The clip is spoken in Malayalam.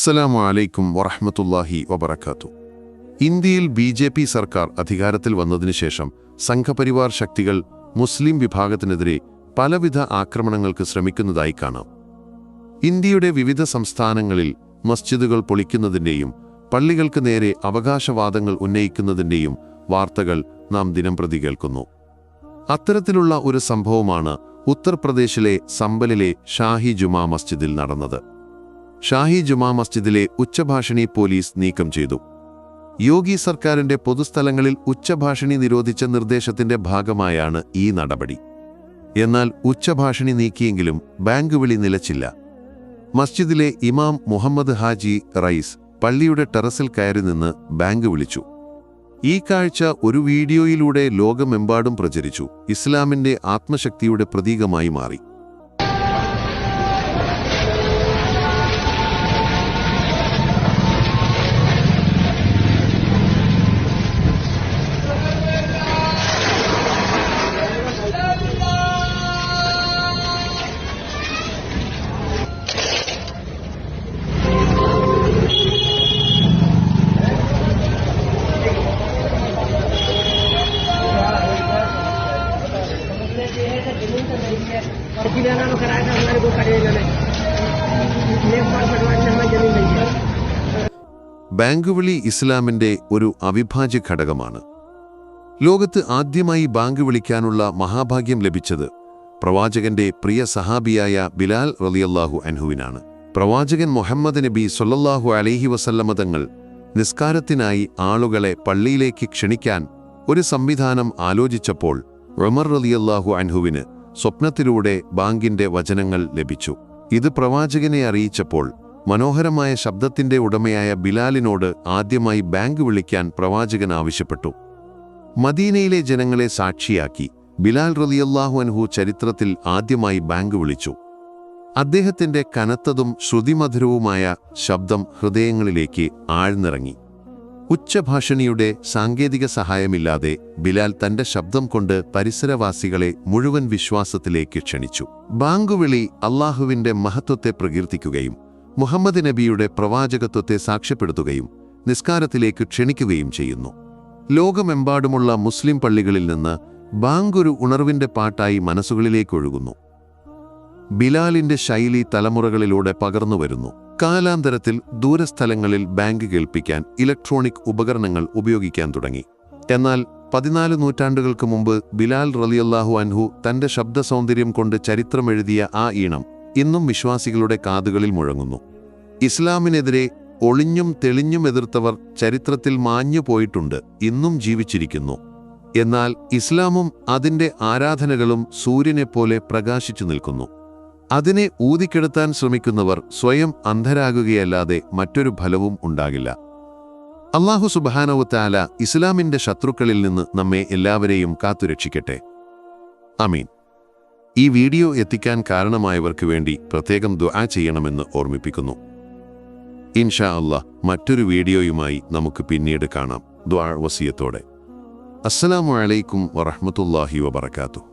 അസ്സലാമു അലൈക്കും വറഹ്മത്തുള്ളാഹി വബറകാതുഹു. ഇന്ത്യയിൽ BJP സർക്കാർ അധികാരത്തിൽ വന്നതിനു ശേഷം സംഘപരിവാർ ശക്തികൾ മുസ്ലിം വിഭാഗത്തിനെതിരെ പലവിധ ആക്രമണങ്ങൾക്ക് ശ്രമിക്കുന്നതായി കാണാം. ഇന്ത്യയുടെ വിവിധ സംസ്ഥാനങ്ങളിൽ മസ്ജിദുകൾ പൊളിക്കുന്നതിൻ്റെയും പള്ളികൾക്ക് നേരെ അവകാശവാദങ്ങൾ ഉന്നയിക്കുന്നതിൻ്റെയും വാർത്തകൾ നാം ദിനംപ്രതി കേൾക്കുന്നു. അത്തരത്തിലുള്ള ഒരു സംഭവമാണ് ഉത്തർപ്രദേശിലെ സംബലിലെ ഷാഹി ജുമാ മസ്ജിദിൽ നടന്നത്. ഷാഹി ജുമാ മസ്ജിദിലെ ഉച്ചഭാഷിണി പോലീസ് നീക്കം ചെയ്തു. യോഗി സർക്കാരിന്റെ പൊതുസ്ഥലങ്ങളിൽ ഉച്ചഭാഷിണി നിരോധിച്ച നിർദ്ദേശത്തിന്റെ ഭാഗമായാണ് ഈ നടപടി. എന്നാൽ ഉച്ചഭാഷിണി നീക്കിയെങ്കിലും ബാങ്ക് വിളി നിലച്ചില്ല. മസ്ജിദിലെ ഇമാം മുഹമ്മദ് ഹാജി റൈസ് പള്ളിയുടെ ടെറസിൽ കയറി നിന്ന് ബാങ്ക് വിളിച്ചു. ഈ കാഴ്ച ഒരു വീഡിയോയിലൂടെ ലോകമെമ്പാടും പ്രചരിച്ചു. ഇസ്ലാമിന്റെ ആത്മശക്തിയുടെ പ്രതീകമായി മാറി. ബാങ്ക് വിളി ഇസ്ലാമിന്റെ ഒരു അവിഭാജ്യ ഘടകമാണ്. ലോകത്ത് ആദ്യമായി ബാങ്ക് വിളിക്കാനുള്ള മഹാഭാഗ്യം ലഭിച്ചത് പ്രവാചകന്റെ പ്രിയ സഹാബിയായ ബിലാൽ റളിയല്ലാഹു അൻഹുവിനാണ്. പ്രവാചകൻ മുഹമ്മദ് നബി സ്വല്ലല്ലാഹു അലൈഹി വസല്ലമ തങ്ങൾ നിസ്കാരത്തിനായി ആളുകളെ പള്ളിയിലേക്ക് ക്ഷണിക്കാൻ ഒരു സംവിധാനം ആലോചിച്ചപ്പോൾ ഉമർ റളിയല്ലാഹു അൻഹുവിന് സ്വപ്നത്തിലൂടെ ബാങ്കിന്റെ വചനങ്ങൾ ലഭിച്ചു. ഇത് പ്രവാചകനെ അറിയിച്ചപ്പോൾ മനോഹരമായ ശബ്ദത്തിന്റെ ഉടമയായ ബിലാലിനോട് ആദ്യമായി ബാങ്ക് വിളിക്കാൻ പ്രവാചകൻ ആവശ്യപ്പെട്ടു. മദീനയിലെ ജനങ്ങളെ സാക്ഷിയാക്കി ബിലാൽ റളിയല്ലാഹു അൻഹു ചരിത്രത്തിൽ ആദ്യമായി ബാങ്ക് വിളിച്ചു. അദ്ദേഹത്തിന്റെ കനത്തതും ശ്രുതിമധുരവുമായ ശബ്ദം ഹൃദയങ്ങളിലേക്ക് ആഴ്ന്നിറങ്ങി. ഉച്ചഭാഷിണിയുടെ സാങ്കേതിക സഹായമില്ലാതെ ബിലാൽ തന്റെ ശബ്ദം കൊണ്ട് പരിസരവാസികളെ മുഴുവൻ വിശ്വാസത്തിലേക്ക് ക്ഷണിച്ചു. ബാങ്കുവിളി അല്ലാഹുവിന്റെ മഹത്വത്തെ പ്രകീർത്തിക്കുകയും മുഹമ്മദ് നബിയുടെ പ്രവാചകത്വത്തെ സാക്ഷ്യപ്പെടുത്തുകയും നിസ്കാരത്തിലേക്ക് ക്ഷണിക്കുകയും ചെയ്യുന്നു. ലോകമെമ്പാടുമുള്ള മുസ്ലിം പള്ളികളിൽ നിന്ന് ബാങ്ക് ഒരു ഉണർവിന്റെ പാട്ടായി മനസ്സുകളിലേക്കൊഴുകുന്നു. ബിലാലിന്റെ ശൈലി തലമുറകളിലൂടെ പകർന്നുവരുന്നു. കാലാന്തരത്തിൽ ദൂരസ്ഥലങ്ങളിൽ ബാങ്ക് കേൾപ്പിക്കാൻ ഇലക്ട്രോണിക് ഉപകരണങ്ങൾ ഉപയോഗിക്കാൻ തുടങ്ങി. എന്നാൽ 14 നൂറ്റാണ്ടുകൾക്ക് മുമ്പ് ബിലാൽ റളിയല്ലാഹു അൻഹു തന്റെ ശബ്ദസൗന്ദര്യം കൊണ്ട് ചരിത്രമെഴുതിയ ആ ഈണം ഇന്നും വിശ്വാസികളുടെ കാതുകളിൽ മുഴങ്ങുന്നു. ഇസ്ലാമിനെതിരെ ഒളിഞ്ഞും തെളിഞ്ഞും എതിർത്തവർ ചരിത്രത്തിൽ മാഞ്ഞു പോയിട്ടുണ്ട്, ഇന്നും ജീവിച്ചിരിക്കുന്നു. എന്നാൽ ഇസ്ലാമും അതിന്റെ ആരാധനകളും സൂര്യനെപ്പോലെ പ്രകാശിച്ചു നിൽക്കുന്നു. അതിനെ ഊതിക്കെടുത്താൻ ശ്രമിക്കുന്നവർ സ്വയം അന്ധരാകുകയല്ലാതെ മറ്റൊരു ഫലവും ഉണ്ടാകില്ല. അല്ലാഹു സുബ്ഹാനഹു തആല ഇസ്ലാമിന്റെ ശത്രുക്കളിൽ നിന്ന് നമ്മെ എല്ലാവരെയും കാത്തുരക്ഷിക്കട്ടെ. ആമീൻ. ഈ വീഡിയോ എത്തിക്കാൻ കാരണമായവർക്ക് വേണ്ടി പ്രത്യേകം ദുആ ചെയ്യണമെന്ന് ഓർമ്മിപ്പിക്കുന്നു. ഇൻഷാ അല്ലാഹ് മറ്റൊരു വീഡിയോയുമായി നമുക്ക് പിന്നീട് കാണാം. ദുആ വസിയത്തോടെ. അസ്സലാമു അലൈക്കും വറഹ്മത്തുള്ളാഹി വബറകാതുഹു.